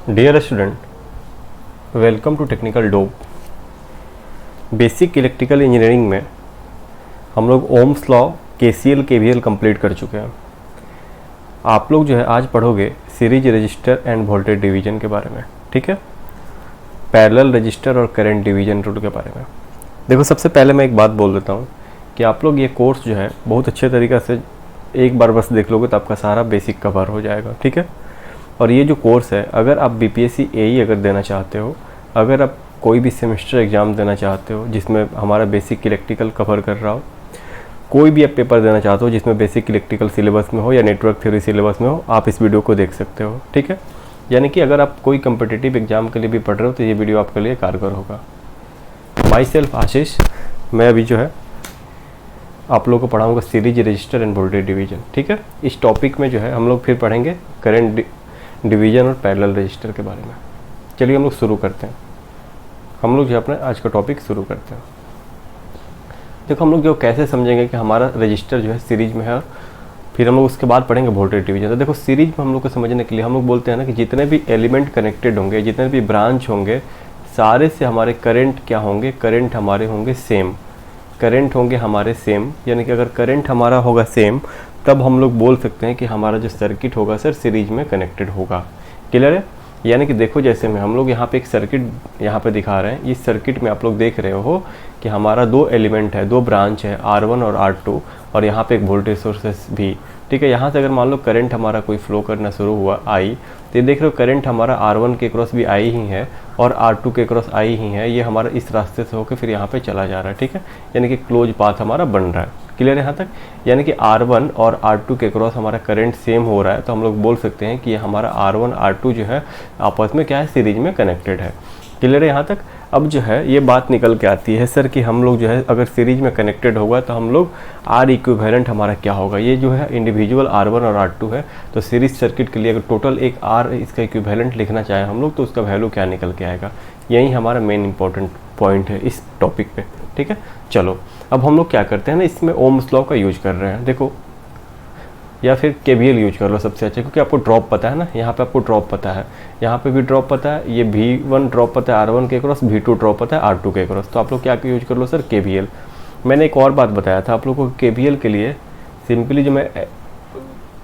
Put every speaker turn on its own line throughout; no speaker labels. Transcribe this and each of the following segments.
Dear student, welcome to technical dope. Basic electrical engineering में हम लोग ohms law, KCL, KVL complete कर चुके हैं। आप लोग जो है आज पढ़ोगे series resistor and voltage division के बारे में, ठीक है, पैरेलल रजिस्टर और करंट डिवीजन रूल के बारे में। देखो, सबसे पहले मैं एक बात बोल देता हूँ कि आप लोग ये कोर्स जो है बहुत अच्छे तरीक़े से एक बार बस देख लोगे तो आपका सारा बेसिक कवर हो जाएगा, ठीक है। और ये जो कोर्स है, अगर आप बीपीएससी एई अगर देना चाहते हो, अगर आप कोई भी सेमेस्टर एग्ज़ाम देना चाहते हो जिसमें हमारा बेसिक इलेक्ट्रिकल कवर कर रहा हो, कोई भी आप पेपर देना चाहते हो जिसमें बेसिक इलेक्ट्रिकल सिलेबस में हो या नेटवर्क थ्योरी सिलेबस में हो, आप इस वीडियो को देख सकते हो, ठीक है। यानी कि अगर आप कोई कम्पिटिटिव एग्जाम के लिए भी पढ़ रहे हो तो ये वीडियो आपके लिए कारगर होगा। माई सेल्फ आशीष, मैं अभी जो है आप लोगों को पढ़ाऊँगा series resistor and voltage division, ठीक है। इस टॉपिक में जो है हम लोग फिर पढ़ेंगे करंट डिवीजन और पैरेलल रजिस्टर के बारे में। चलिए हम लोग शुरू करते हैं। हम लोग जो अपना आज का टॉपिक शुरू करते हैं। देखो, हम लोग जो कैसे समझेंगे कि हमारा रजिस्टर जो है सीरीज में है, और फिर हम लोग उसके बाद पढ़ेंगे वोल्टेज डिवीजन। तो देखो, सीरीज में हम लोग को समझने के लिए हम लोग बोलते हैं ना कि जितने भी एलिमेंट कनेक्टेड होंगे, जितने भी ब्रांच होंगे, सारे से हमारे करंट क्या होंगे, करंट हमारे होंगे सेम, करंट होंगे हमारे सेम। यानी कि अगर करंट हमारा होगा सेम, तब हम लोग बोल सकते हैं कि हमारा जो सर्किट होगा सर सीरीज में कनेक्टेड होगा। क्लियर है? यानी कि देखो, जैसे में हम लोग यहाँ पे एक सर्किट यहाँ पे दिखा रहे हैं। इस सर्किट में आप लोग देख रहे हो कि हमारा दो एलिमेंट है, दो ब्रांच है, R1 और R2, और यहाँ पे एक वोल्टेज सोर्सेस भी, ठीक है। यहाँ से अगर मान लो करंट हमारा कोई फ्लो करना शुरू हुआ I, तो ये देख रहे हो करंट हमारा R1 के क्रॉस भी I ही है और R2 के क्रॉस I ही है। ये हमारा इस रास्ते से होकर फिर यहाँ पे चला जा रहा है, ठीक है। यानी कि क्लोज पाथ हमारा बन रहा है। क्लियर है यहाँ तक? यानी कि R1 और R2 के क्रॉस हमारा करंट सेम हो रहा है, तो हम लोग बोल सकते हैं कि ये हमारा R1 R2 जो है आपस में क्या है, सीरीज में कनेक्टेड है। क्लियर है यहाँ तक? अब जो है ये बात निकल के आती है सर कि हम लोग जो है अगर सीरीज में कनेक्टेड होगा तो हम लोग R इक्विवेलेंट हमारा क्या होगा। ये जो है इंडिविजुअल R1 और R2 है, तो सीरीज सर्किट के लिए अगर टोटल एक R इसका इक्विवेलेंट लिखना चाहें हम लोग तो उसका वैल्यू क्या निकल के आएगा। यही हमारा मेन इंपॉर्टेंट पॉइंट है इस टॉपिक पे, ठीक है। चलो, अब हम लोग क्या करते हैं ना, इसमें ओम्स लॉ का यूज कर रहे हैं, देखो, या फिर केवीएल यूज कर लो सबसे अच्छा, क्योंकि आपको ड्रॉप पता है ना। यहाँ पे आपको ड्रॉप पता है, यहाँ पे भी ड्रॉप पता है, ये V1 ड्रॉप पता है R1 के क्रॉस, V2 ड्रॉप पता है R2 के क्रॉस। तो आप लोग क्या यूज कर लो सर, केवीएल। मैंने एक और बात बताया था आप लोगों को, केवीएल के लिए सिंपली जो मैं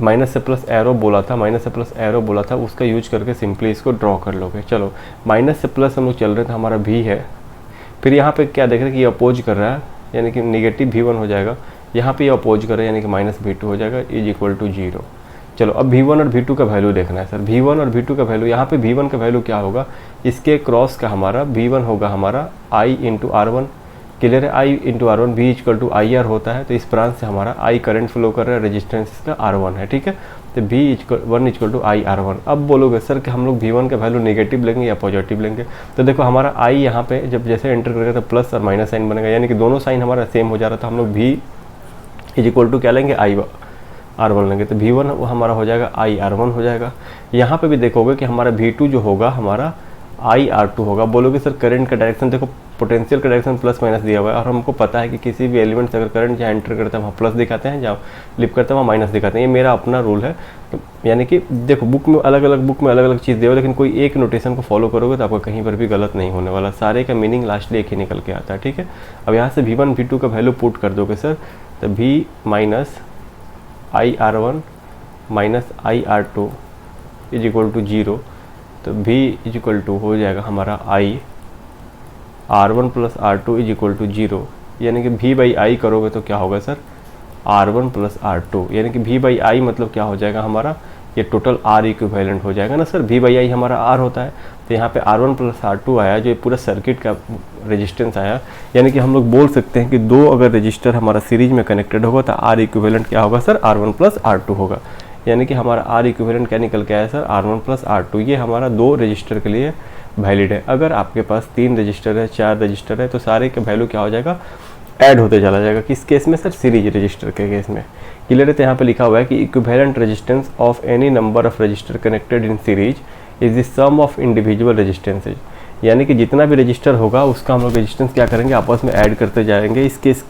माइनस से प्लस एरो बोला था, माइनस से प्लस एरो बोला था, उसका यूज करके सिंपली इसको ड्रॉ कर लोगे। चलो, माइनस से प्लस हम लोग चल रहे थे, हमारा V है, फिर यहाँ पे क्या देख रहे हैं कि ये अपोज कर रहा है, यानी कि नेगेटिव V1 हो जाएगा। यहाँ पे ये अपोज कर रहा है, यानी कि माइनस V2 हो जाएगा, इज इक्वल टू 0। चलो, अब V1 और V2 का वैल्यू देखना है सर। V1 और V2 का वैल्यू, यहाँ पे V1 का वैल्यू क्या होगा, इसके क्रॉस का हमारा V1 होगा हमारा I इंटू R1। क्लियर है? I into R1, V equal to IR होता है, तो इस ब्रांच से हमारा I करंट फ्लो कर रहा है, रेजिस्टेंस इसका R1 है, ठीक है। तो V1 इक्वल टू IR1। अब बोलोगे सर कि हम लोग V1 का वैल्यू नेगेटिव लेंगे या पॉजिटिव लेंगे। तो देखो, हमारा I यहाँ पे जब जैसे एंटर करेगा तो प्लस और माइनस साइन बनेगा, यानी कि दोनों साइन हमारा सेम हो जा रहा था। हम लोग V इज इक्वल टू क्या लेंगे, IR1 लेंगे, तो V1 हमारा हो जाएगा IR1 हो जाएगा। यहाँ पे भी देखोगे कि हमारा V2 जो होगा हमारा IR2 होगा। बोलोगे सर करंट का डायरेक्शन, देखो पोटेंशियल का डायरेक्शन प्लस माइनस दिया हुआ है, और हमको पता है कि किसी भी एलिमेंट से अगर करंट जहाँ एंटर करते हैं वहाँ प्लस दिखाते हैं, जहाँ लिप करते हैं वहाँ माइनस दिखाते हैं। ये मेरा अपना रूल है। तो यानी कि देखो, बुक में अलग अलग चीज़ दिया हुआ है, लेकिन कोई एक नोटेशन को फॉलो करोगे तो आपको कहीं पर भी गलत नहीं होने वाला। सारे का मीनिंग लास्टली एक ही निकल के आता है, ठीक है। अब यहाँ से V1 V2 का वैल्यू पुट कर दोगे सर, तो V minus IR1 minus IR2 is equal to 0। तो V इज इक्वल टू हो जाएगा हमारा R1 plus R2 is equal to 0। यानी कि V बाई I करोगे तो क्या होगा सर, R1 प्लस R2। यानी कि V बाई I मतलब क्या हो जाएगा हमारा, ये टोटल R इक्विवेलेंट हो जाएगा ना सर। V बाई I हमारा R होता है, तो यहाँ पे R1 प्लस R2 आया, जो पूरा सर्किट का रेजिस्टेंस आया। यानी कि हम लोग बोल सकते हैं कि दो अगर रजिस्टर हमारा सीरीज में कनेक्टेड होगा तो R इक्विवेलेंट क्या होगा सर, R1 प्लस R2 होगा। यानी कि हमारा R इक्विवेलेंट क्या निकल के आया सर, R1 प्लस R2। ये हमारा दो रजिस्टर के लिए वैलिड है। अगर आपके पास 3 रजिस्टर है, 4 रजिस्टर है, तो सारे का वैल्यू क्या हो जाएगा, ऐड होते चला जाएगा। किस केस में सर, सीरीज रजिस्टर के केस में। क्लियर है? तो यहाँ पे लिखा हुआ है कि equivalent resistance of any number of resistor connected in series is the sum of individual resistances. यानी कि जितना भी रजिस्टर होगा उसका हम लोग रेजिस्टेंस क्या करेंगे, आपस में ऐड करते जाएंगे। इस केस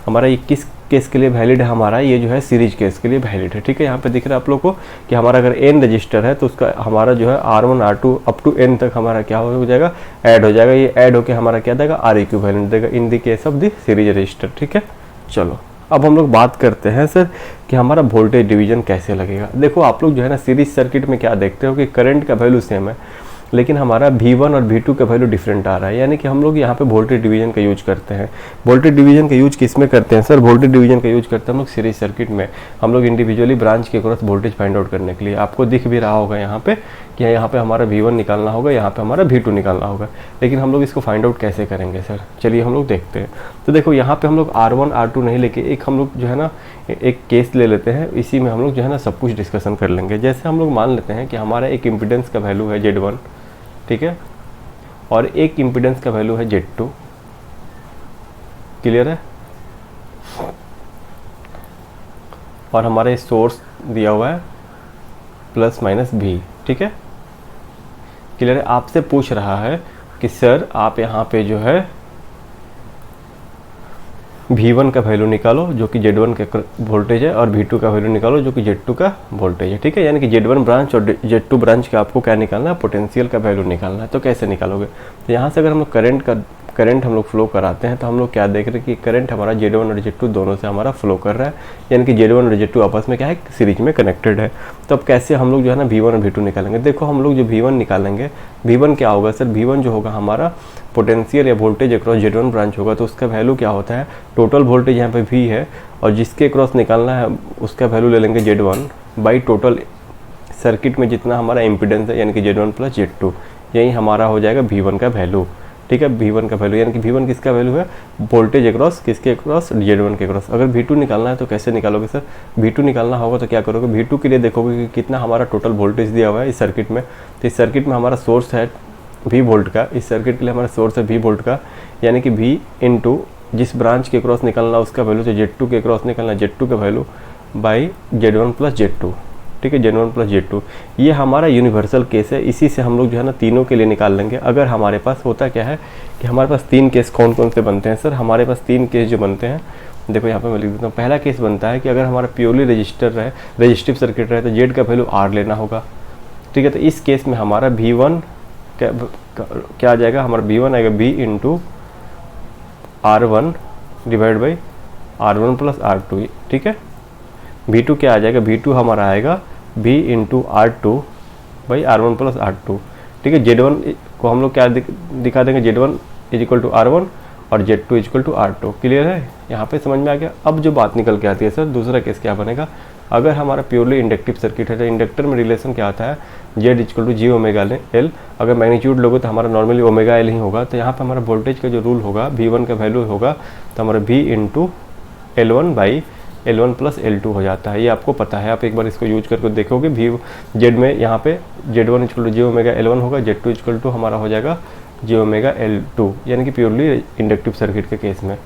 हमारा ये किस केस के लिए वैलिड है हमारा, ये जो है सीरीज केस के लिए वैलिड है। ठीक है, यहाँ पे दिख रहा है आप लोग को कि हमारा अगर n रजिस्टर है तो उसका हमारा जो है R1 R2 up to n तक हमारा क्या हो जाएगा, ऐड हो जाएगा। ये ऐड होकर हमारा क्या देगा, R इक्विवेलेंट देगा in the case of the series register. ठीक है, चलो अब हम लोग बात करते हैं सर कि हमारा वोल्टेज डिवीजन कैसे लगेगा। देखो आप लोग जो है ना सीरीज सर्किट में क्या देखते हो कि करंट का वैल्यू सेम है, लेकिन हमारा V1 और V2 का वैल्यू डिफरेंट आ रहा है, यानी कि हम लोग यहाँ पे वोल्टेज डिवीजन का यूज करते हैं। वोल्टेज डिवीजन का यूज किस में करते हैं सर, वोल्टेज डिवीजन का यूज करते हैं हम लोग सीरीज सर्किट में। हम लोग इंडिविजुअली ब्रांच के क्रॉस वोल्टेज फाइंड आउट करने के लिए। आपको दिख भी रहा होगा यहाँ पे कि यहाँ पे हमारा V1 निकालना होगा, यहाँ पे हमारा V2 निकालना होगा, लेकिन हम लोग इसको फाइंड आउट कैसे करेंगे सर, चलिए हम लोग देखते हैं। तो देखो यहाँ पे हम लोग R1 R2 नहीं लेके एक हम लोग जो है ना एक केस ले लेते हैं, इसी में हम लोग जो है ना सब कुछ डिस्कशन कर लेंगे। जैसे हम लोग मान लेते हैं कि हमारा एक इम्पिडेंस का वैल्यू है Z1, ठीक है, और एक इम्पिडेंस का वैल्यू है Z2। क्लियर है, और हमारे सोर्स दिया हुआ है प्लस माइनस भी। ठीक है, क्लियर है। आपसे पूछ रहा है कि सर आप यहाँ पे जो है V1 का वैल्यू निकालो जो कि Z1 का वोल्टेज है, और V2 का वैल्यू निकालो जो कि Z2 का वोल्टेज है। ठीक है, यानी कि Z1 ब्रांच और Z2 ब्रांच का आपको क्या निकालना है, पोटेंशियल का वैल्यू निकालना है। तो कैसे निकालोगे, तो यहाँ से अगर हम लोग करंट हम लोग फ्लो कराते हैं तो हम लोग क्या देख रहे हैं कि करंट हमारा Z1 और Z2 दोनों से हमारा फ्लो कर रहा है, यानी कि Z1 और Z2 आपस में क्या है, सीरीज में कनेक्टेड है। तो अब कैसे हम लोग जो है ना V1 और V2 निकालेंगे। देखो हम लोग जो V1 निकालेंगे, V1 क्या होगा सर, V1 जो होगा हमारा पोटेंशियल या वोल्टेज अक्रॉस Z1 ब्रांच होगा, तो उसका वैल्यू क्या होता है, टोटल वोल्टेज यहाँ पे V है, और जिसके क्रॉस निकालना है उसका वैल्यू ले लेंगे Z1 बाई टोटल सर्किट में जितना हमारा इम्पिडेंस है, यानी कि Z1 प्लस Z2, यही हमारा हो जाएगा V1 का वैल्यू। ठीक है, V1 का वैल्यू, यानी कि V1 किसका वैल्यू है, वोल्टेज अक्रॉस किसके अक्रॉस, Z1 के अक्रॉस। अगर V2 निकालना है तो कैसे निकालोगे सर, V2 निकालना होगा तो क्या करोगे, V2 के लिए देखोगे कि कितना हमारा टोटल वोल्टेज दिया हुआ है इस सर्किट में। तो इस सर्किट में हमारा सोर्स है V वोल्ट का, इस सर्किट के लिए हमारा सोर्स है V वोल्ट का, यानी कि V इंटू जिस ब्रांच के क्रॉस निकलना उसका वैल्यू, तो Z2 के क्रॉस निकलना Z2 का value by Z1 plus Z2। ठीक है, Z1 प्लस Z2, ये हमारा यूनिवर्सल केस है, इसी से हम लोग जो है ना तीनों के लिए निकाल लेंगे। अगर हमारे पास होता क्या है कि हमारे पास तीन केस कौन कौन से बनते हैं सर, हमारे पास तीन केस जो बनते हैं, देखो यहाँ पे मैं लिख देता हूँ। पहला केस बनता है कि अगर हमारा प्योरली रजिस्टिव सर्किट रहे तो Z का वैल्यू R लेना होगा। ठीक है, तो इस केस में हमारा V1 क्या आ जाएगा, हमारा V1 आएगा B into R1 divide by R1 plus R2। ठीक है, V2 क्या आ जाएगा, V2 हमारा आएगा B into R2 by R1 plus R2। ठीक है, Z1 को हम लोग क्या दिखा देंगे, Z1 is equal to R1 और Z2 is equal to R2। Clear है, यहाँ पे समझ में आ गया। अब जो बात निकल के आती है सर, दूसरा केस क्या बनेगा, अगर हमारा प्योरली इंडक्टिव सर्किट है तो इंडक्टर में रिलेशन क्या आता है, Z equal to j omega L. अगर मैग्नीट्यूड लोगे तो हमारा नॉर्मली ओमेगा एल ही होगा। तो यहाँ पे हमारा वोल्टेज का जो रूल होगा, V1 का वैल्यू होगा तो हमारा V into L1 by L1 plus L2 हो जाता है। ये आपको पता है, आप एक बार इसको यूज करके देखोगे। Z में यहाँ पे Z1 equal to j omega L1 होगा, Z2 इक्वल टू हमारा हो जाएगा जी ओमेगा L2, यानी कि प्योरली इंडक्टिव सर्किट के केस में।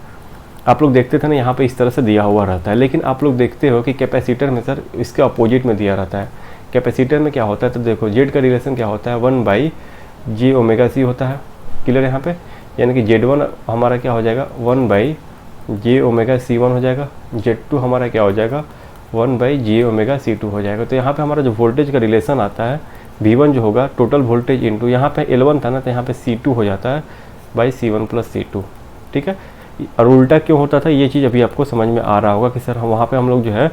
आप लोग देखते थे ना यहाँ पे इस तरह से दिया हुआ रहता है, लेकिन आप लोग देखते हो कि कैपेसिटर में सर इसके अपोजिट में दिया रहता है। कैपेसिटर में क्या होता है, तो देखो Z का रिलेशन क्या होता है, 1 बाई जी ओमेगा सी होता है। क्लियर है यहाँ पे, यानी कि Z1 हमारा क्या हो जाएगा, 1 बाई जी ओमेगा C1 हो जाएगा, Z2 हमारा क्या हो जाएगा, 1 बाई जी ओमेगा C2 हो जाएगा। तो यहाँ पे हमारा जो वोल्टेज का रिलेशन आता है, V1 जो होगा टोटल वोल्टेज इंटू यहाँ पे L1 था ना, तो यहाँ पे C2 हो जाता है बाई C1 प्लस C2। ठीक है, और उल्टा क्यों होता था, ये चीज़ अभी आपको समझ में आ रहा होगा कि सर हम वहाँ पे हम लोग जो है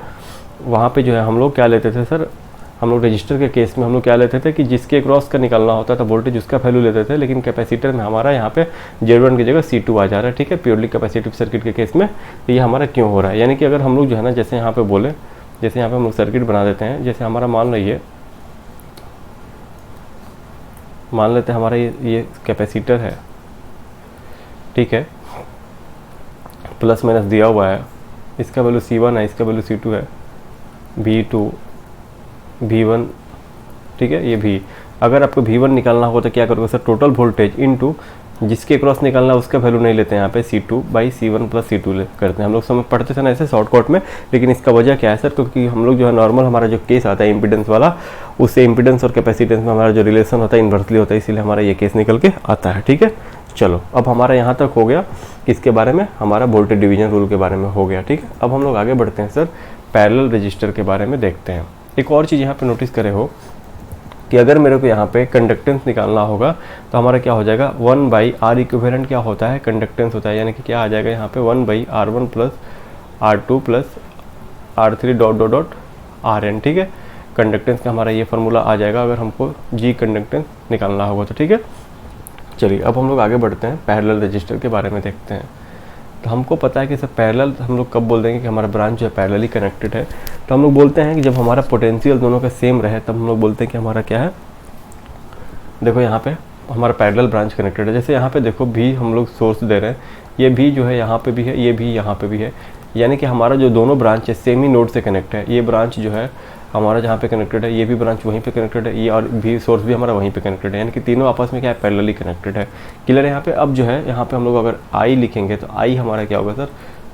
वहाँ पे जो है हम लोग क्या लेते थे सर, हम लोग रजिस्टर के केस में हम लोग क्या लेते थे कि जिसके क्रॉस का निकालना होता था वोल्टेज उसका वैल्यू लेते थे, लेकिन कैपेसिटर में हमारा यहाँ पे Z1 की जगह C2 आ जा रहा है। ठीक है, प्योरली कैपेसिटिव सर्किट के केस में तो ये हमारा क्यों हो रहा है, यानी कि अगर हम लोग जो है ना जैसे यहाँ पे बोले, जैसे यहाँ पे हम लोग सर्किट बना देते हैं, जैसे हमारा मान लीजिए, मान लेते हैं हमारा ये कैपेसिटर है। ठीक है, प्लस माइनस दिया हुआ है, इसका वैल्यू C1 है, इसका वैल्यू C2 है, V2 V1। ठीक है, ये भी अगर आपको V1 निकालना हो तो क्या करोगे सर, टोटल वोल्टेज इनटू जिसके क्रॉस निकालना है उसका वैल्यू नहीं लेते हैं, यहाँ पे C2 by C1 plus C2 करते हैं। हम लोग समझ पढ़ते थे ना ऐसे शॉर्टकट में, लेकिन इसका वजह क्या है सर, क्योंकि हम लोग जो है नॉर्मल हमारा जो केस आता है इम्पिडेंस वाला, उससे इम्पिडेंस और कैपेसिटेंस में हमारा जो रिलेशन होता है इन्वर्सली होता है, इसीलिए हमारा ये केस निकल के आता है। ठीक है, चलो अब हमारा यहाँ तक हो गया किसके बारे में, हमारा वोल्टेज डिवीजन रूल के बारे में हो गया। ठीक है, अब हम लोग आगे बढ़ते हैं सर, पैरेलल रजिस्टर के बारे में देखते हैं। एक और चीज़ यहाँ पे नोटिस करे हो कि अगर मेरे को यहाँ पे कंडक्टेंस निकालना होगा तो हमारा क्या हो जाएगा, 1/R इक्विवेलेंट क्या होता है, कंडक्टेंस होता है, यानी कि क्या आ जाएगा यहाँ पे 1/R1 plus R2 plus R3 dot dot dot Rn। ठीक है, कंडक्टेंस का हमारा ये फार्मूला आ जाएगा अगर हमको जी कंडक्टेंस निकालना होगा तो। ठीक है, चलिए अब हम लोग आगे बढ़ते हैं, पैरेलल रजिस्टर के बारे में देखते हैं। तो हमको पता है कि सर पैरेलल हम लोग कब बोल देंगे कि हमारा ब्रांच जो है पैरेलली कनेक्टेड है, तो हम लोग बोलते हैं कि जब हमारा पोटेंशियल दोनों का सेम रहे तब हम लोग बोलते हैं कि हमारा क्या है, देखो यहाँ पे हमारा पैरेलल ब्रांच कनेक्टेड है। जैसे यहाँ पे देखो भी हम लोग सोर्स दे रहे हैं, ये भी जो है यहाँ पे भी है, ये भी यहाँ पे भी है, यानी कि हमारा जो दोनों ब्रांच है सेम ही नोड से कनेक्ट है। ये ब्रांच जो है हमारा जहाँ पे कनेक्टेड है, ये भी ब्रांच वहीं पे कनेक्टेड है, ये और भी सोर्स भी हमारा वहीं पे कनेक्टेड है, यानी कि तीनों आपस में क्या है, पैरेलली कनेक्टेड है। क्लियर है यहाँ पे। अब जो है यहाँ पे हम लोग अगर आई लिखेंगे तो आई हमारा क्या होगा sir,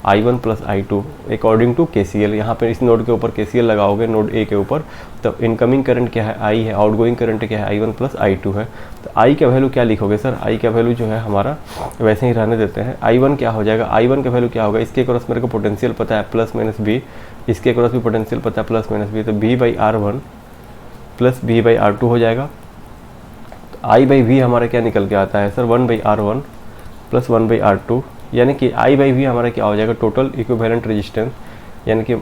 I1 plus I2 according to KCL। यहाँ पे इस नोड के ऊपर KCL लगाओगे नोड ए के ऊपर, तो इनकमिंग करंट क्या है I है, आउटगोइंग करंट क्या है I1 प्लस I2 है। तो I का वैल्यू क्या लिखोगे सर, I का वैल्यू जो है हमारा वैसे ही रहने देते हैं। I1 क्या हो जाएगा, I1 का वैल्यू क्या होगा, इसके क्रॉस मेरे को पोटेंशियल पता है प्लस माइनस बी, इसके क्रॉस भी पोटेंशियल पता है प्लस माइनस बी, तो B/R1 प्लस B/R2 हो जाएगा। तो I/V हमारा क्या निकल के आता है सर, 1/R1 प्लस 1/R2, यानी कि I/V हमारा क्या हो जाएगा, टोटल इक्विवेलेंट रेजिस्टेंस, यानी कि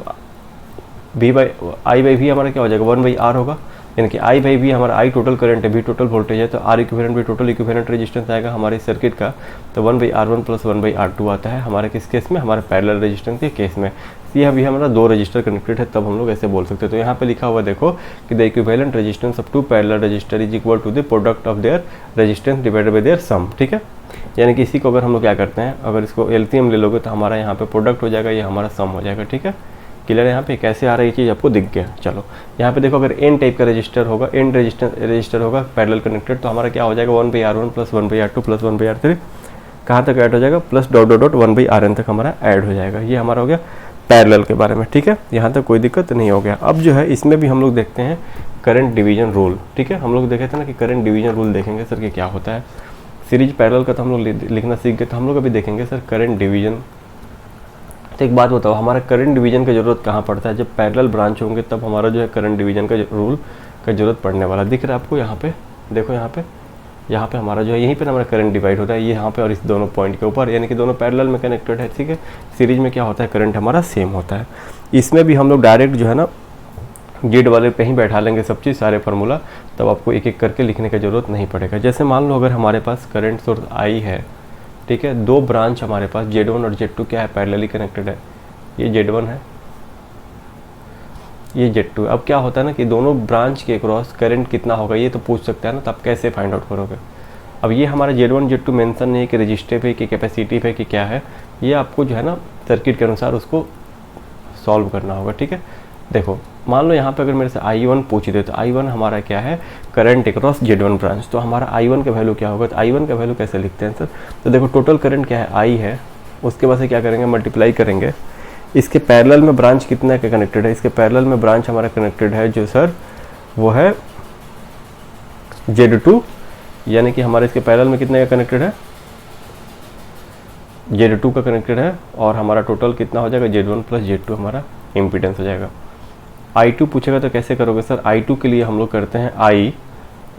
I/V हमारा क्या हो जाएगा, 1/R होगा, यानी कि I/V हमारा I टोटल करंट है, V टोटल वोल्टेज है, तो R इक्विवेलेंट भी टोटल इक्विवेलेंट रेजिस्टेंस आएगा हमारे सर्किट का, तो 1/R1 प्लस 1/R2 आता है हमारे किस केस में, हमारे पैरेलल रेजिस्टेंस के केस में। ये अभी हमारा दो रजिस्टर कनेक्टेड है तब हम लोग ऐसे बोल सकते हैं। तो यहाँ पे लिखा हुआ देखो कि the equivalent resistance of two parallel resistor is equal to the product of their resistance divided by their sum. ठीक है, यानी कि इसी को अगर हम लोग क्या करते हैं, अगर इसको एलसीएम ले लोगे तो हमारा यहाँ पे प्रोडक्ट हो जाएगा, ये हमारा सम हो जाएगा। ठीक है, क्लियर है यहाँ पे कैसे आ रहा है ये चीज़ आपको दिख गया। चलो यहाँ पे देखो अगर एन टाइप का रजिस्टर होगा, एन रजिस्टर होगा पैरेलल कनेक्टेड, तो हमारा क्या हो जाएगा 1/R1 plus 1/R2 plus 1/R3 कहाँ तक ऐड हो जाएगा, plus dot dot dot 1/Rn तक हमारा ऐड हो जाएगा। ये हमारा हो गया पैरेलल के बारे में। ठीक है, यहाँ तक कोई दिक्कत नहीं हो गया। अब जो है इसमें भी हम लोग देखते हैं करंट डिवीजन रूल। ठीक है, हम लोग देखे थे ना कि करंट डिवीजन रूल देखेंगे सर कि क्या होता है। सीरीज पैरेलल का तो हम लोग लिखना सीख गए, तो हम लोग अभी देखेंगे सर करंट डिवीजन। तो एक बात बताओ, हमारा करंट डिवीजन का जरूरत कहाँ पड़ता है, जब पैरेलल ब्रांच होंगे तब हमारा जो है करंट डिवीजन का रूल का जरूरत पड़ने वाला। दिख रहा है आपको यहाँ पे, देखो यहाँ पे हमारा जो है यहीं पे हमारा करंट डिवाइड होता है, ये यहाँ पे और इस दोनों पॉइंट के ऊपर, यानी कि दोनों पैरेलल में कनेक्टेड है। ठीक है, सीरीज में क्या होता है, करंट हमारा सेम होता है। इसमें भी हम लोग डायरेक्ट जो है ना जेड वाले पे ही बैठा लेंगे सब चीज़, सारे फार्मूला, तब आपको एक एक करके लिखने की ज़रूरत नहीं पड़ेगा। जैसे मान लो अगर हमारे पास करंट सोर्स आई है, ठीक है, दो ब्रांच हमारे पास Z1 और Z2 क्या है, पैरेलली कनेक्टेड है। ये Z1 है, ये Z2 है। अब क्या होता है ना कि दोनों ब्रांच के क्रॉस करंट कितना होगा ये तो पूछ सकता है ना, तो आप कैसे फाइंड आउट करोगे। अब ये हमारा Z1 Z2 मेंशन नहीं है कि रजिस्टिव है कि कैपेसिटिव है कि क्या है, ये आपको जो है ना सर्किट के अनुसार उसको सॉल्व करना होगा। ठीक है, देखो मान लो यहाँ पे अगर मेरे से I1 पूछ दे, तो I1 हमारा क्या है, करंट अक्रॉस Z1 ब्रांच, तो हमारा I1 का वैल्यू क्या होगा, तो I1 का वैल्यू कैसे लिखते हैं सर, तो देखो टोटल करंट क्या है I है, उसके बाद से क्या करेंगे मल्टीप्लाई करेंगे, इसके पैरेलल में ब्रांच कितना का कनेक्टेड है, इसके पैरेलल में ब्रांच हमारा कनेक्टेड है जो सर वो है Z2, यानी कि हमारे इसके पैरेलल में कितने का कनेक्टेड है, Z2 का कनेक्टेड है, और हमारा टोटल कितना हो जाएगा Z1 प्लस Z2 हमारा इम्पीडेंस हो जाएगा। I2 पूछेगा तो कैसे करोगे सर, I2 के लिए हम लोग करते हैं I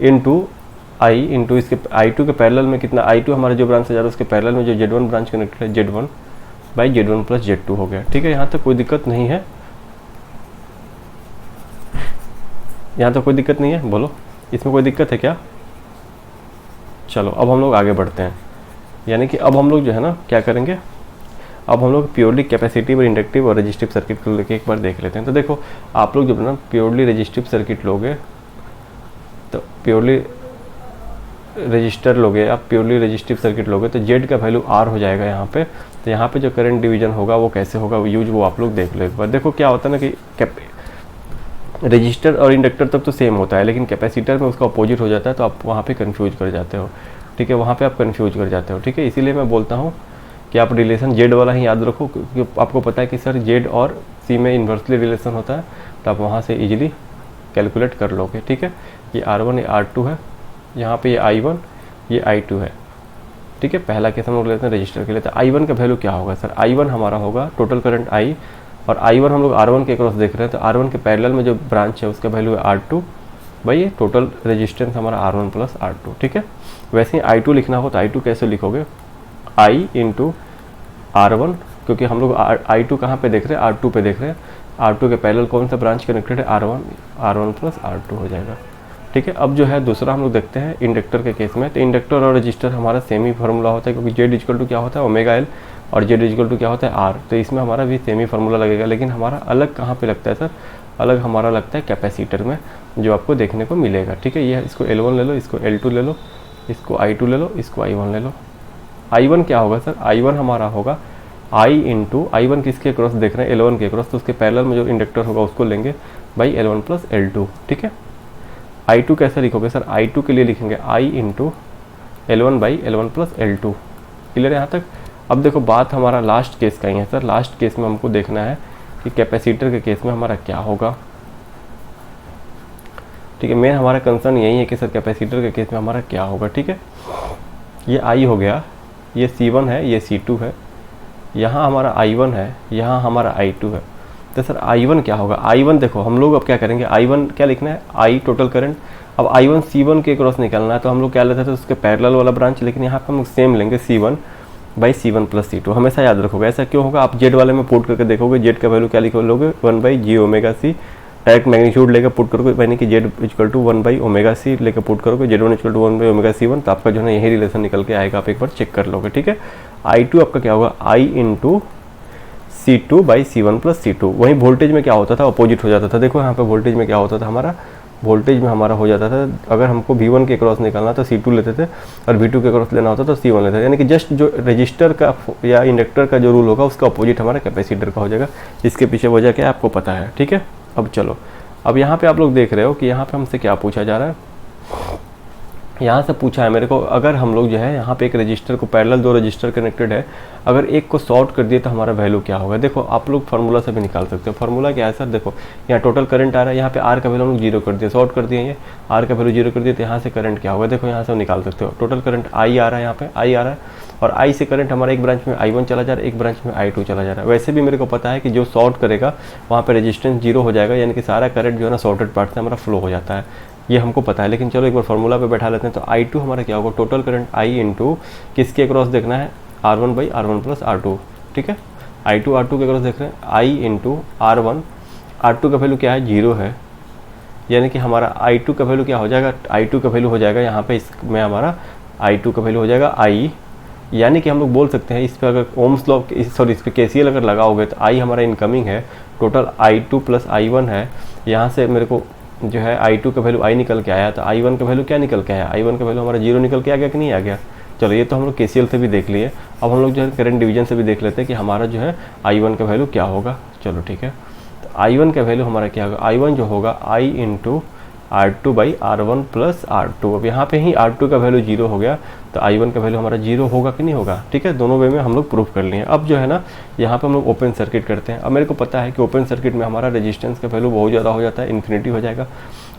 इंटू इसके I2 के पैरेलल में कितना, I2 हमारा जो ब्रांच से जा रहा है उसके पैरेलल में जो Z1 ब्रांच कनेक्टेड है, Z1 by Z1 plus Z2 हो गया। ठीक है, यहाँ तक कोई दिक्कत नहीं है, यहाँ तक कोई दिक्कत नहीं है, बोलो इसमें कोई दिक्कत है क्या। चलो अब हम लोग आगे बढ़ते हैं, यानी कि अब हम लोग जो है ना क्या करेंगे, अब हम लोग प्योरली कैपेसिटिव और इंडक्टिव और रजिस्टिव सर्किट को लेके एक बार देख लेते हैं। तो देखो आप लोग जब ना प्योरली रजिस्टिव सर्किट लोगे, तो प्योरली रजिस्टर लोगे, आप प्योरली रजिस्टिव सर्किट लोगे तो जेड का वैल्यू आर हो जाएगा यहाँ पे। तो यहाँ पे जो करंट डिवीजन होगा वो कैसे होगा यूज, वो आप लोग देख लो एक बार। देखो क्या होता है ना कि रजिस्टर और इंडक्टर तक तो सेम होता है, लेकिन कैपेसिटर में उसका अपोजिट हो जाता है, तो आप वहाँ पे कंफ्यूज कर जाते हो। ठीक है, वहाँ पे आप कंफ्यूज कर जाते हो। ठीक है, इसीलिए मैं बोलता हूँ कि आप रिलेशन जेड वाला ही याद रखो, क्योंकि आपको पता है कि सर जेड और सी में इन्वर्सली रिलेशन होता है, तो आप वहाँ से इजीली कैलकुलेट कर लोगे। ठीक है, ये R1 ये R2 है, यहाँ पे ये I1 ये I2 है। ठीक है। पहला केस हम लोग लेते हैं रजिस्टर के लिए, तो I1 का वैल्यू क्या होगा सर, I1 हमारा होगा टोटल करंट I, और I1 हम लोग R1 के क्रॉस देख रहे हैं, तो R1 के पैरेलल में जो ब्रांच है उसका वैल्यू है R2 भाई, ये टोटल रेजिस्टेंस हमारा R1 प्लस R2, ठीक है। वैसे ही I2 लिखना हो तो I2 कैसे लिखोगे, I इंटू R1, क्योंकि हम लोग I2 कहाँ पे देख रहे हैं, R2 पे देख रहे हैं, R2 के पैरेलल कौन सा ब्रांच कनेक्टेड है, R1 प्लस R2 हो जाएगा, ठीक है। अब जो है दूसरा हम लोग देखते हैं इंडक्टर के केस में, तो इंडक्टर और रजिस्टर हमारा सेम ही फार्मूला होता है, क्योंकि जेड इक्वल टू क्या होता है ओमेगा एल, और जेड इक्वल टू क्या होता है आर, तो इसमें हमारा भी सेम ही फार्मूला लगेगा। लेकिन हमारा अलग कहाँ पे लगता है सर, अलग हमारा लगता है कैपेसिटर में, जो आपको देखने को मिलेगा, ठीक है। ये इसको L1 ले लो, इसको L2 ले लो, इसको I2 ले लो, इसको I1 ले लो। I1 क्या होगा सर, I1 हमारा होगा I इंटू I1 किसके क्रॉस देख रहे हैं, L1 के क्रॉस, तो उसके पैरेलल में जो इंडक्टर होगा उसको लेंगे बाई L1 प्लस L2, ठीक है। I2 कैसे लिखोगे सर, I2 के लिए लिखेंगे I into L1 by L1 plus L2। Clear है यहाँ तक। अब देखो बात हमारा लास्ट केस का ही है सर, लास्ट केस में हमको देखना है कि कैपेसिटर के केस में हमारा क्या होगा, ठीक है। मेन हमारा कंसर्न यही है कि सर कैपेसिटर के केस में हमारा क्या होगा, ठीक है। ये I हो गया, ये C1 है, ये C2 है, यहाँ हमारा I1 है, यहाँ हमारा I2 है, तो सर I1 क्या होगा, I1 देखो हम लोग अब क्या करेंगे, I1 क्या लिखना है, I टोटल करंट। अब I1 C1 के क्रॉस निकालना है, तो हम लोग क्या लेते थे उसके पैरेलल वाला ब्रांच, लेकिन यहाँ पर हम सेम लेंगे C1 by C1 plus C2, हमेशा याद रखोगे। ऐसा क्यों होगा, आप जेड वाले में पुट करके देखोगे, जेड का वैल्यू क्या लिखोगे 1 by G omega C, direct magnitude लेकर पुट करोगे, यानी कि Z equal to 1 by omega C लेकर पुट करोगे, Z1 equal to 1 by omega C1, तो आपका जो है यही रिलेशन निकल के आएगा, आप एक बार चेक कर लोगे, ठीक है। I2 आपका क्या होगा, I into C2 by C1 plus C2। वहीं वोल्टेज में क्या होता था, अपोजिट हो जाता था। देखो यहाँ पे वोल्टेज में क्या होता था, हमारा वोल्टेज में हमारा हो जाता था, अगर हमको V1 के क्रॉस निकालना तो C2 लेते थे, और V2 के क्रॉस लेना होता तो C1 लेते थे। यानी कि जस्ट जो रजिस्टर का या इंडक्टर का जो रूल होगा उसका अपोजिट हमारा कैपेसिटर का हो जाएगा। इसके पीछे वजह क्या है आपको पता है, ठीक है। अब चलो, अब यहाँ पे आप लोग देख रहे हो कि यहाँ पे हमसे क्या पूछा जा रहा है, यहाँ से पूछा है मेरे को, अगर हम लोग जो है यहाँ पे एक रजिस्टर को पैरेलल दो रजिस्टर कनेक्टेड है, अगर एक को शॉर्ट कर दिए तो हमारा वैल्यू क्या होगा। देखो आप लोग फार्मूला से भी निकाल सकते हो। फार्मूला क्या है सर, देखो यहाँ टोटल करंट आ रहा है, यहाँ पे आर का वैल्यू हम लोग 0 कर दिए, शॉर्ट कर दिए, ये आर का वैल्यू 0 कर दिए, तो यहाँ से करंट क्या होगा, देखो यहाँ से निकाल सकते हो। टोटल करंट आई आ रहा है, यहाँ पे आई आ रहा है, और आई से करंट हमारा एक ब्रांच में I1 चला जा रहा है, एक ब्रांच में I2 चला जा रहा है। वैसे भी मेरे को पता है कि जो शॉर्ट करेगा वहाँ पे रेजिस्टेंस 0 हो जाएगा, यानी कि सारा करंट जो है ना शॉर्टेड पार्ट से हमारा फ्लो हो जाता है, ये हमको पता है। लेकिन चलो एक बार फार्मूला पे बैठा लेते हैं। तो I2 हमारा क्या होगा, टोटल करंट I इंटू किसके क्रॉस देखना है, R1 by R1 plus R2, ठीक है। I2 R2 के क्रॉस देख रहे हैं, I इंटू R1, R2 का वैल्यू क्या है 0 है, यानी कि हमारा I2 का वैल्यू क्या हो जाएगा, I2 का वैल्यू हो जाएगा यहाँ पे इसमें हमारा I2 का वैल्यू हो जाएगा I, यानी कि हम लोग बोल सकते हैं इस पर अगर ओम्स लॉ सॉरी इस पर KCL अगर लगाओगे तो I हमारा इनकमिंग है, टोटल I2 प्लस I1 है, यहाँ से मेरे को जो है I2 का वैल्यू I निकल के आया, तो I1 का वैल्यू क्या निकल के आया, I1 का वैल्यू हमारा 0 निकल के आ गया कि नहीं आ गया। चलो ये तो हम लोग KCL से भी देख लिए, अब हम लोग जो है करंट डिवीजन से भी देख लेते हैं कि हमारा जो है I1 का वैल्यू क्या होगा। चलो ठीक है, तो I1 का वैल्यू हमारा क्या होगा, I1 जो होगा I into R2 by R1 plus R2। अब यहाँ पे ही R2 का वैल्यू 0 हो गया, तो I1 का वैल्यू हमारा 0 होगा कि नहीं होगा, ठीक है। दोनों वे में हम लोग प्रूफ कर लिए। अब जो है ना यहाँ पे हम लोग ओपन सर्किट करते हैं। अब मेरे को पता है कि ओपन सर्किट में हमारा रेजिस्टेंस का वैल्यू बहुत ज़्यादा हो जाता है, इन्फिनिटी हो जाएगा।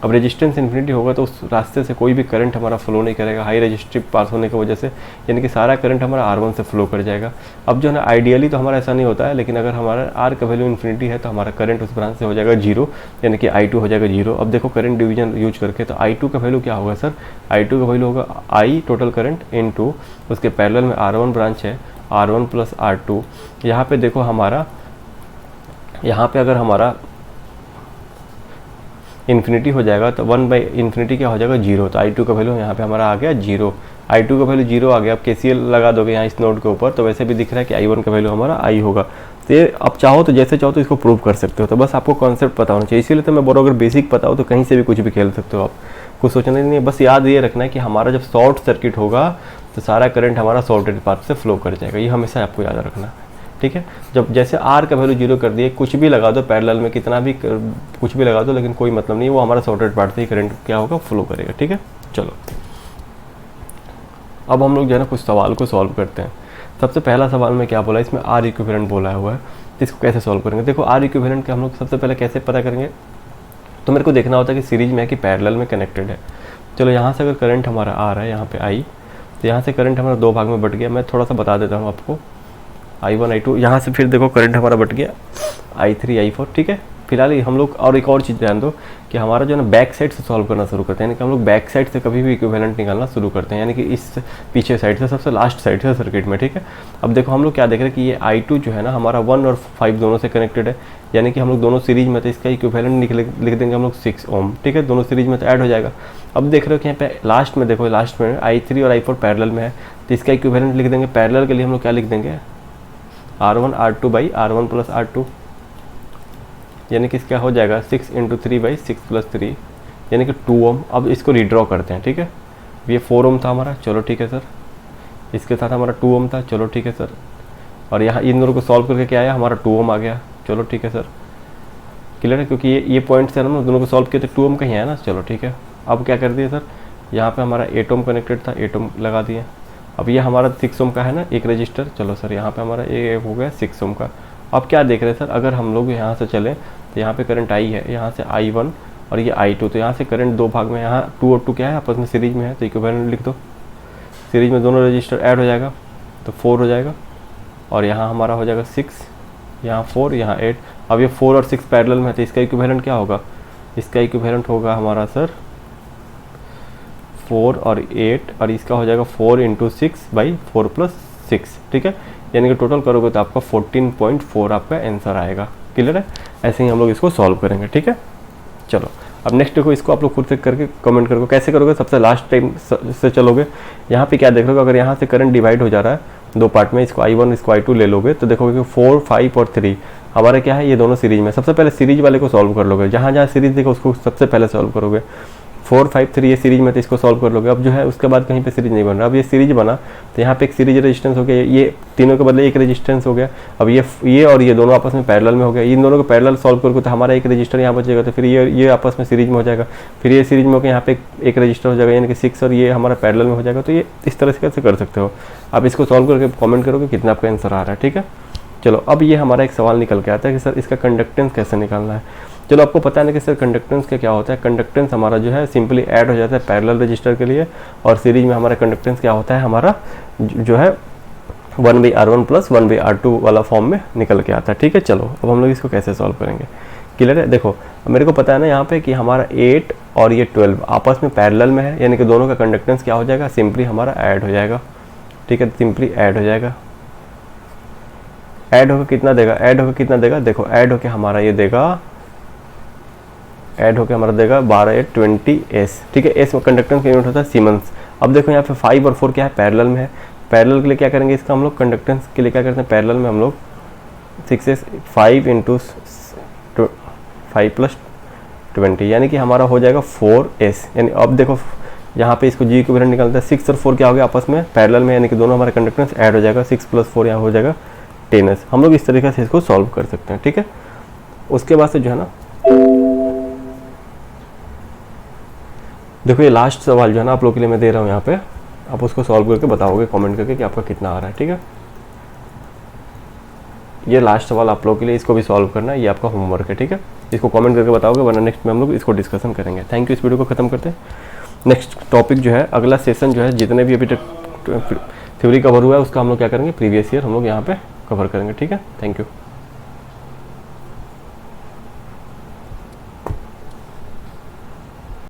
अब रेजिस्टेंस इन्फिनिटी होगा तो उस रास्ते से कोई भी करंट हमारा फ्लो नहीं करेगा, हाई रेजिस्टिव पास होने की वजह से, यानी कि सारा करंट हमारा R1 से फ्लो कर जाएगा। अब जो है ना आइडियली तो हमारा ऐसा नहीं होता है, लेकिन अगर हमारा R का वैल्यू इन्फिनिटी है तो हमारा करंट उस ब्रांच से हो जाएगा 0, यानी कि I2 हो जाएगा 0। अब देखो करंट डिवीजन यूज करके, तो I2 का वैल्यू क्या होगा सर, I2 का वैल्यू होगा I टोटल करंट इनटू उसके पैरेलल में R1 ब्रांच है, R1 प्लस R2। यहाँ पे देखो हमारा, यहाँ पे अगर हमारा इन्फिनिटी हो जाएगा तो 1 बाई इन्फिनिटी क्या हो जाएगा 0, तो I2 का वैल्यू यहाँ पे हमारा आ गया 0। I2 का वैल्यू 0 आ गया। अब KCL लगा दोगे यहाँ इस नोड के ऊपर, तो वैसे भी दिख रहा है कि I1 का वैल्यू हमारा I होगा। तो ये अब चाहो तो जैसे चाहो तो इसको प्रूव कर सकते हो, तो बस आपको कॉन्सेप्ट पता होना चाहिए। इसीलिए तो मैं बोल रहा हूँ अगर बेसिक पता हो तो कहीं से भी कुछ भी खेल सकते हो आप, कुछ सोचना नहीं है। बस याद ये रखना है कि हमारा जब शॉर्ट सर्किट होगा तो सारा करंट हमारा शॉर्टेड पाथ से फ्लो कर जाएगा, ये हमेशा आपको याद रखना है, ठीक है। जब जैसे R का वैल्यू 0 कर दिए, कुछ भी लगा दो पैरेलल में, कितना भी कुछ भी लगा दो, लेकिन कोई मतलब नहीं है, वो हमारा शॉर्टेड पार्ट से ही करंट क्या होगा फ्लो करेगा, ठीक है। चलो अब हम लोग जो है ना कुछ सवाल को सॉल्व करते हैं। सबसे पहला सवाल में क्या बोला, इसमें R इक्विवेलेंट बोला हुआ है, तो इसको कैसे सॉल्व करेंगे। देखो R इक्विवेलेंट का हम लोग सबसे पहले कैसे पता करेंगे, तो मेरे को देखना होता है कि सीरीज में है कि पैरेलल में कनेक्टेड है। चलो यहाँ से अगर करंट हमारा आ रहा है यहाँ पे I, तो यहाँ से करंट हमारा दो भाग में बट गया। मैं थोड़ा सा बता देता हूँ आपको, I1 I2, यहाँ से फिर देखो करंट हमारा बट गया I3 I4, ठीक है। फिलहाल हम लोग और एक और चीज़ ध्यान दो कि हमारा जो है ना बैक साइड से सॉल्व करना शुरू करते हैं, यानी कि हम लोग बैक साइड से कभी भी इक्विवेलेंट निकालना शुरू करते हैं, यानी कि इस पीछे साइड से, सबसे लास्ट साइड से सर्किट में, ठीक है। अब देखो हम लोग क्या देख रहे हैं कि ये I2 जो है ना हमारा 1 और 5 दोनों से कनेक्टेड है, यानी कि हम लोग दोनों सीरीज में, तो इसका इक्विवेलेंट लिख देंगे हम लोग 6 ओम, ठीक है। दोनों सीरीज में तो ऐड हो जाएगा। अब देख रहे हो कि यहाँ पे लास्ट में देखो, लास्ट में I3 और I4 पैरेलल में है, तो इसका इक्विवेलेंट लिख देंगे। पैरेलल के लिए हम लोग क्या लिख देंगे, R1 R2 by R1 plus R2, यानी कि इसका हो जाएगा 6 × 3 बाई 6 प्लस 3, यानी कि 2 ओम। अब इसको रीड्रॉ करते हैं, ठीक है। ये 4 ओम था हमारा, चलो ठीक है सर। इसके साथ हमारा 2 ओम था, चलो ठीक है सर। और यहाँ इन दोनों को सॉल्व करके क्या आया, हमारा 2 ओम आ गया, चलो ठीक है सर। क्लियर है, क्योंकि ये पॉइंट से हम दोनों को सॉल्व किए तो 2 ओम कहीं आया ना, चलो ठीक है। अब क्या कर दिए सर, यहाँ पे हमारा 8 ओम कनेक्टेड था, 8 ओम लगा दिए। अब ये हमारा 6 ओम का है ना एक रजिस्टर, चलो सर यहाँ पे हमारा ये हो गया 6 ओम का। अब क्या देख रहे हैं सर, अगर हम लोग यहाँ से चलें तो यहाँ पे करंट I है, यहाँ से I1 और ये I2, तो यहाँ से करंट दो भाग में, यहाँ 2 और 2 क्या है आपस में सीरीज में है, तो इक्विवेलेंट लिख दो। सीरीज में दोनों रजिस्टर ऐड हो जाएगा तो 4 हो जाएगा, और यहाँ हमारा हो जाएगा 6, यहाँ 4, यहाँ 8। अब ये 4 और 6 पैरेलल में है, तो इसका इक्विवेलेंट क्या होगा, इसका इक्विवेलेंट होगा हमारा सर 4 और 8, और इसका हो जाएगा 4 × 6 बाई 4 प्लस 6, ठीक है। यानी कि टोटल करोगे तो आपका 14.4 आपका आंसर आएगा। क्लियर है, ऐसे ही हम लोग इसको सॉल्व करेंगे, ठीक है। चलो अब नेक्स्ट देखो, इसको आप लोग खुद से करके कमेंट करोगे कैसे करोगे, सबसे लास्ट टाइम से चलोगे। यहाँ पे क्या देख रहे हो, अगर यहाँ से करंट डिवाइड हो जा रहा है दो पार्ट में, इसको I1 इसको I2 ले लोगे तो देखोगे कि 4, 5 और 3 हमारा क्या है, ये दोनों सीरीज में। सबसे पहले सीरीज वाले को सॉल्व कर लोगे, जहाँ जहाँ सीरीज देखो उसको सबसे पहले सॉल्व करोगे। 4, 5, 3 ये सीरीज में, तो इसको सॉल्व कर लोगे। अब जो है उसके बाद कहीं पे सीरीज नहीं बन रहा, अब ये सीरीज बना तो यहाँ पे एक सीरीज रेजिस्टेंस हो गया, ये तीनों के बदले एक रेजिस्टेंस हो गया। अब ये और ये दोनों आपस में पैरेलल में हो गया, इन दोनों को पैरेलल सॉल्व करोगे तो हमारा एक रजिस्टर यहाँ बचेगा, तो फिर ये आपस में सीरीज में हो जाएगा, फिर ये सीरीज में होकर यहाँ पे एक रजिस्टर हो जाएगा, यानी कि 6 और ये हमारा पैरेलल में हो जाएगा। तो ये इस तरह से कैसे कर सकते हो आप, इसको सॉल्व करके कॉमेंट करोगे कितना आपका आंसर आ रहा है, ठीक है। चलो अब ये हमारा एक सवाल निकल के आता है कि सर इसका कंडक्टेंस कैसे निकालना है। चलो आपको पता है ना कि सर कंडक्टेंस का क्या होता है। कंडक्टेंस हमारा जो है सिंपली ऐड हो जाता है पैरेलल रजिस्टर के लिए, और सीरीज में हमारा कंडक्टेंस क्या होता है, हमारा जो है 1/R1 प्लस 1/R2 वाला फॉर्म में निकल के आता है, ठीक है। चलो अब हम लोग इसको कैसे सॉल्व करेंगे, क्लियर है। देखो मेरे को पता है ना यहाँ पे कि हमारा 8 और ये 12 आपस में पैरेलल में है, यानी कि दोनों का कंडक्टेंस क्या हो जाएगा, सिंपली हमारा ऐड हो जाएगा, ठीक है। सिंपली ऐड हो जाएगा, ऐड होकर कितना देगा, ऐड होकर कितना देगा, देखो ऐड होकर हमारा ये देगा, ऐड होकर हमारा देगा 12/20 S, ठीक है। एस में कंडक्टेंस का यूनिट होता है सीमेंस। अब देखो यहाँ पे 5 और 4 क्या है, पैरेलल में है। पैरेलल के लिए क्या करेंगे, इसका हम लोग कंडक्टेंस के लिए क्या करते हैं, पैरेलल में हम लोग 6S 5 × 5 + 20, यानी कि हमारा हो जाएगा 4S। यानी अब देखो यहाँ पे इसको जी इक्विवेलेंट निकालते हैं, 6 और 4 क्या हो गया आपस में पैरेलल में, यानी कि दोनों हमारे कंडक्टेंस ऐड हो जाएगा, 6 + 4 यहाँ हो जाएगा 10S। हम लोग इस तरीके से इसको सॉल्व कर सकते हैं, ठीक है। उसके बाद से जो है ना, देखो ये लास्ट सवाल जो है ना आप लोग के लिए मैं दे रहा हूँ यहाँ पे, आप उसको सॉल्व करके बताओगे कमेंट करके कि आपका कितना आ रहा है, ठीक है। ये लास्ट सवाल आप लोग के लिए, इसको भी सॉल्व करना है, ये आपका होमवर्क है, ठीक है। इसको कमेंट करके बताओगे, वरना नेक्स्ट में हम लोग इसको डिस्कशन करेंगे। Thank you. इस वीडियो को खत्म करते हैं। नेक्स्ट टॉपिक जो है, अगला सेशन जो है, जितने भी अभी तक थ्योरी कवर हुआ है उसका हम लोग क्या करेंगे, प्रीवियस ईयर हम लोग यहाँ पे कवर करेंगे, ठीक है। Thank you.